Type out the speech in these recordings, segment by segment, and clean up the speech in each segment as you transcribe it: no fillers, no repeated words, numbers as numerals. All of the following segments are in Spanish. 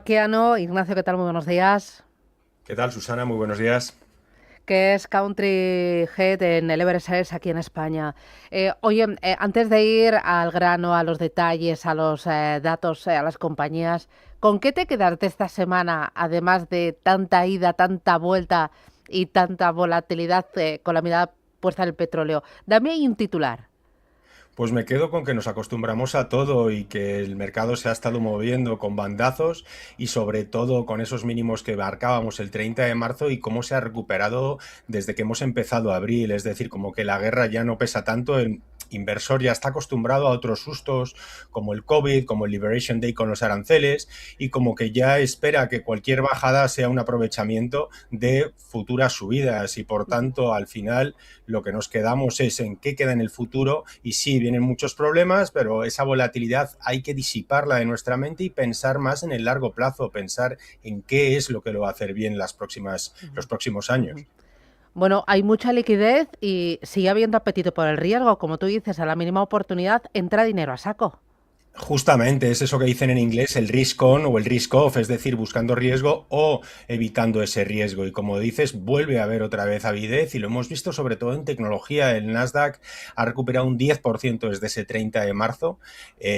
Marquiano. Ignacio, ¿qué tal? Muy buenos días. ¿Qué tal, Susana? Muy buenos días. Que es Country Head en el Everest aquí en España. Oye, antes de ir al grano, a los detalles, a los datos, a las compañías, ¿con qué te quedas de esta semana, además de tanta ida, tanta vuelta y tanta volatilidad con la mirada puesta en el petróleo? Dame ahí un titular. Pues me quedo con que nos acostumbramos a todo y que el mercado se ha estado moviendo con bandazos y sobre todo con esos mínimos que marcábamos el 30 de marzo y cómo se ha recuperado desde que hemos empezado abril. Es decir, como que la guerra ya no pesa tanto, el inversor ya está acostumbrado a otros sustos como el COVID, como el Liberation Day con los aranceles y como que ya espera que cualquier bajada sea un aprovechamiento de futuras subidas y por tanto al final lo que nos quedamos es en qué queda en el futuro y sí, vienen muchos problemas, pero esa volatilidad hay que disiparla de nuestra mente y pensar más en el largo plazo, pensar en qué es lo que lo va a hacer bien los Ujú, próximos ujú. años. Bueno, hay mucha liquidez y sigue habiendo apetito por el riesgo. Como tú dices, a la mínima oportunidad entra dinero a saco. Justamente es eso que dicen en inglés el risk on o el risk off, es decir, buscando riesgo o evitando ese riesgo. Y como dices, vuelve a haber otra vez avidez y lo hemos visto sobre todo en tecnología. El Nasdaq ha recuperado un 10% desde ese 30 de marzo.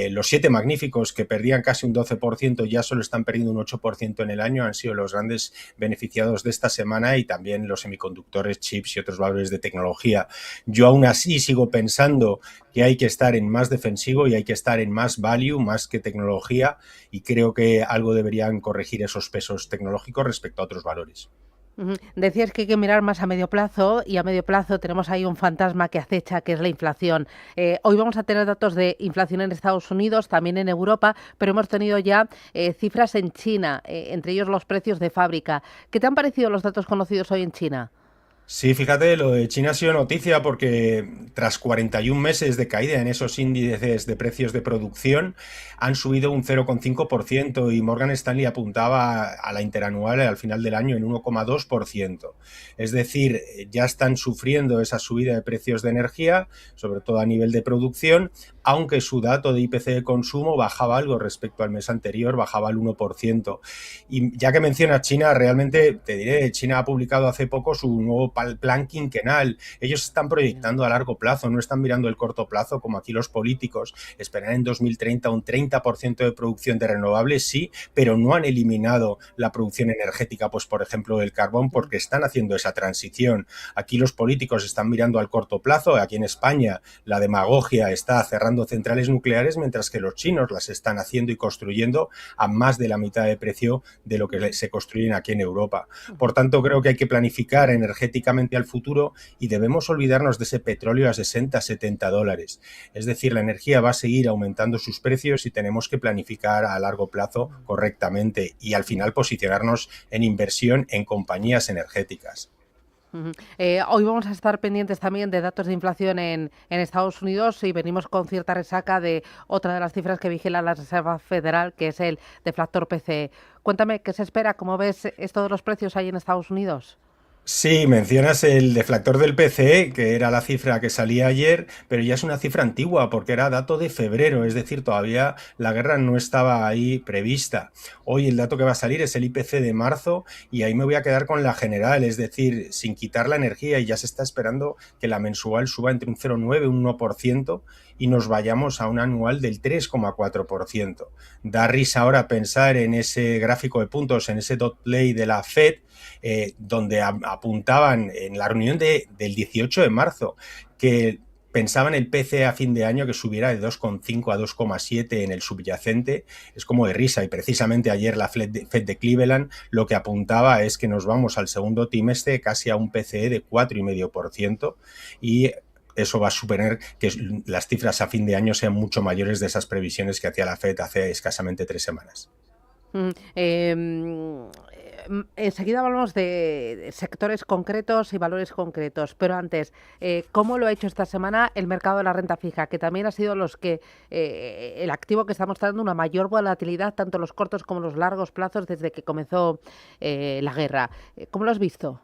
Los siete magníficos que perdían casi un 12% ya solo están perdiendo un 8% en el año. Han sido los grandes beneficiados de esta semana y también los semiconductores, chips y otros valores de tecnología. Yo aún así sigo pensando que hay que estar en más defensivo y hay que estar en más value, más que tecnología, y creo que algo deberían corregir esos pesos tecnológicos respecto a otros valores. Ujú. Decías que hay que mirar más a medio plazo y a medio plazo tenemos ahí un fantasma que acecha, que es la inflación. Hoy vamos a tener datos de inflación en Estados Unidos, también en Europa, pero hemos tenido ya cifras en China, entre ellos los precios de fábrica. ¿Qué te han parecido los datos conocidos hoy en China? Sí, fíjate, lo de China ha sido noticia porque tras 41 meses de caída en esos índices de precios de producción, han subido un 0,5% y Morgan Stanley apuntaba a la interanual al final del año en 1,2%. Es decir, ya están sufriendo esa subida de precios de energía, sobre todo a nivel de producción, aunque su dato de IPC de consumo bajaba algo respecto al mes anterior, bajaba al 1%. Y ya que mencionas China, realmente te diré, China ha publicado hace poco su nuevo plan quinquenal. Ellos están Ya. proyectando a largo plazo, no están mirando el corto plazo como aquí los políticos. Esperan en 2030 un 30% de producción de renovables, sí, pero no han eliminado la producción energética, pues por ejemplo del carbón, Mm. porque están haciendo esa transición. Aquí los políticos están mirando al corto plazo, aquí en España la demagogia está cerrando centrales nucleares, mientras que los chinos las están haciendo y construyendo a más de la mitad de precio de lo que se construyen aquí en Europa. Por tanto, creo que hay que planificar energéticamente al futuro y debemos olvidarnos de ese petróleo a 60, $70. Es decir, la energía va a seguir aumentando sus precios y tenemos que planificar a largo plazo correctamente y al final posicionarnos en inversión en compañías energéticas. Ujú. Hoy vamos a estar pendientes también de datos de inflación en Estados Unidos y venimos con cierta resaca de otra de las cifras que vigila la Reserva Federal, que es el deflactor PCE. Cuéntame, ¿qué se espera? ¿Cómo ves esto de los precios ahí en Estados Unidos? Sí, mencionas el deflactor del PCE, que era la cifra que salía ayer, pero ya es una cifra antigua porque era dato de febrero, es decir, todavía la guerra no estaba ahí prevista. Hoy el dato que va a salir es el IPC de marzo y ahí me voy a quedar con la general, es decir, sin quitar la energía y ya se está esperando que la mensual suba entre un 0,9 y un 1% y nos vayamos a un anual del 3,4%. Da risa ahora pensar en ese gráfico de puntos, en ese dot play de la Fed, donde apuntaban en la reunión del 18 de marzo que pensaban el PC a fin de año que subiera de 2,5 a 2,7 en el subyacente. Es como de risa y precisamente ayer la Fed de Cleveland lo que apuntaba es que nos vamos al segundo trimestre casi a un PCE de 4,5% y eso va a suponer que las cifras a fin de año sean mucho mayores de esas previsiones que hacía la Fed hace escasamente 3 semanas. Enseguida hablamos de sectores concretos y valores concretos, pero antes, ¿cómo lo ha hecho esta semana el mercado de la renta fija? Que también ha sido el activo que está mostrando una mayor volatilidad, tanto en los cortos como en los largos plazos, desde que comenzó la guerra. ¿Cómo lo has visto?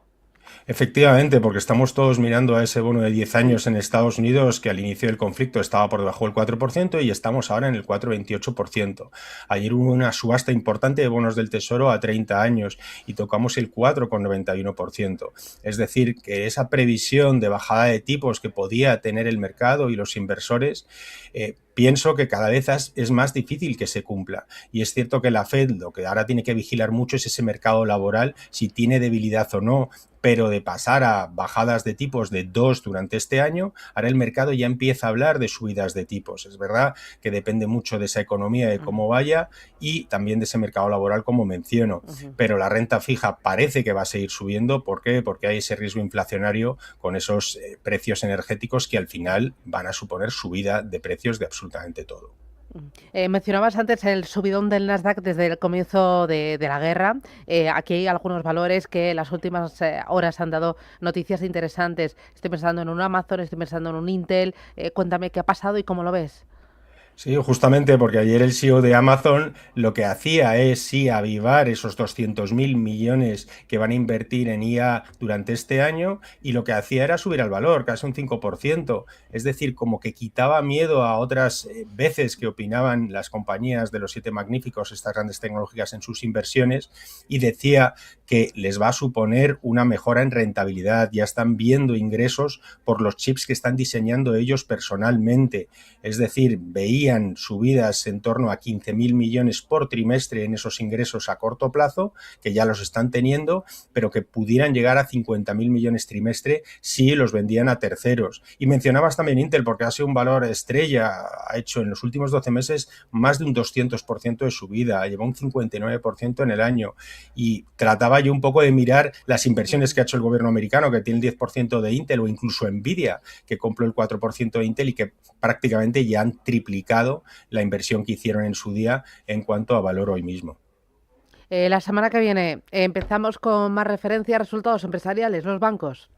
Efectivamente, porque estamos todos mirando a ese bono de 10 años en Estados Unidos que al inicio del conflicto estaba por debajo del 4% y estamos ahora en el 4,28%. Ayer hubo una subasta importante de bonos del Tesoro a 30 años y tocamos el 4,91%. Es decir, que esa previsión de bajada de tipos que podía tener el mercado y los inversores, pienso que cada vez es más difícil que se cumpla. Y es cierto que la Fed lo que ahora tiene que vigilar mucho es ese mercado laboral, si tiene debilidad o no, pero de pasar a bajadas de tipos de 2 durante este año, ahora el mercado ya empieza a hablar de subidas de tipos. Es verdad que depende mucho de esa economía, de cómo vaya, y también de ese mercado laboral, como menciono. Pero la renta fija parece que va a seguir subiendo. ¿Por qué? Porque hay ese riesgo inflacionario con esos precios energéticos que al final van a suponer subida de precios de absolutamente todo. Mencionabas antes el subidón del Nasdaq desde el comienzo de la guerra. Aquí hay algunos valores que en las últimas horas han dado noticias interesantes. Estoy pensando en un Amazon, estoy pensando en un Intel. Cuéntame qué ha pasado y cómo lo ves. Sí, justamente porque ayer el CEO de Amazon lo que hacía es sí avivar esos 200.000 millones que van a invertir en IA durante este año, y lo que hacía era subir el valor, casi un 5%. Es decir, como que quitaba miedo a otras veces que opinaban las compañías de los siete magníficos, estas grandes tecnológicas, en sus inversiones, y decía que les va a suponer una mejora en rentabilidad. Ya están viendo ingresos por los chips que están diseñando ellos personalmente. Es decir, veían subidas en torno a 15.000 millones por trimestre en esos ingresos a corto plazo, que ya los están teniendo, pero que pudieran llegar a 50.000 millones trimestre si los vendían a terceros. Y mencionabas también Intel, porque ha sido un valor estrella, ha hecho en los últimos 12 meses más de un 200% de subida, lleva un 59% en el año, y trataba yo un poco de mirar las inversiones que ha hecho el gobierno americano, que tiene el 10% de Intel, o incluso Nvidia, que compró el 4% de Intel y que prácticamente ya han triplicado la inversión que hicieron en su día en cuanto a valor hoy mismo. La semana que viene empezamos con más referencias, resultados empresariales, los bancos.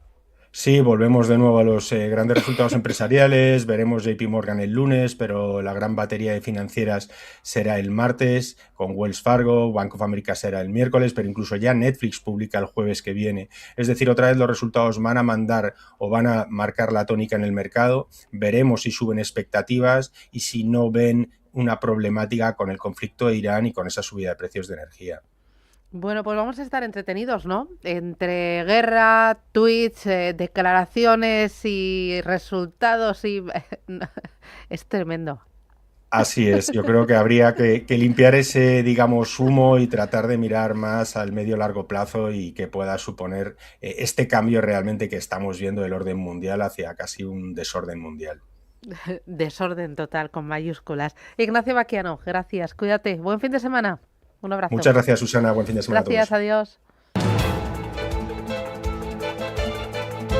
Sí, volvemos de nuevo a los grandes resultados empresariales, veremos JP Morgan el lunes, pero la gran batería de financieras será el martes, con Wells Fargo, Bank of America será el miércoles, pero incluso ya Netflix publica el jueves que viene. Es decir, otra vez los resultados van a mandar o van a marcar la tónica en el mercado, veremos si suben expectativas y si no ven una problemática con el conflicto de Irán y con esa subida de precios de energía. Bueno, pues vamos a estar entretenidos, ¿no? Entre guerra, tweets, declaraciones y resultados y es tremendo. Así es, yo creo que habría que limpiar ese, digamos, humo y tratar de mirar más al medio-largo plazo y que pueda suponer este cambio realmente que estamos viendo del orden mundial hacia casi un desorden mundial. Desorden total con mayúsculas. Ignacio Baquiano, gracias, cuídate. Buen fin de semana. Un abrazo. Muchas gracias, Susana. Buen fin de semana a Gracias, todos. adiós.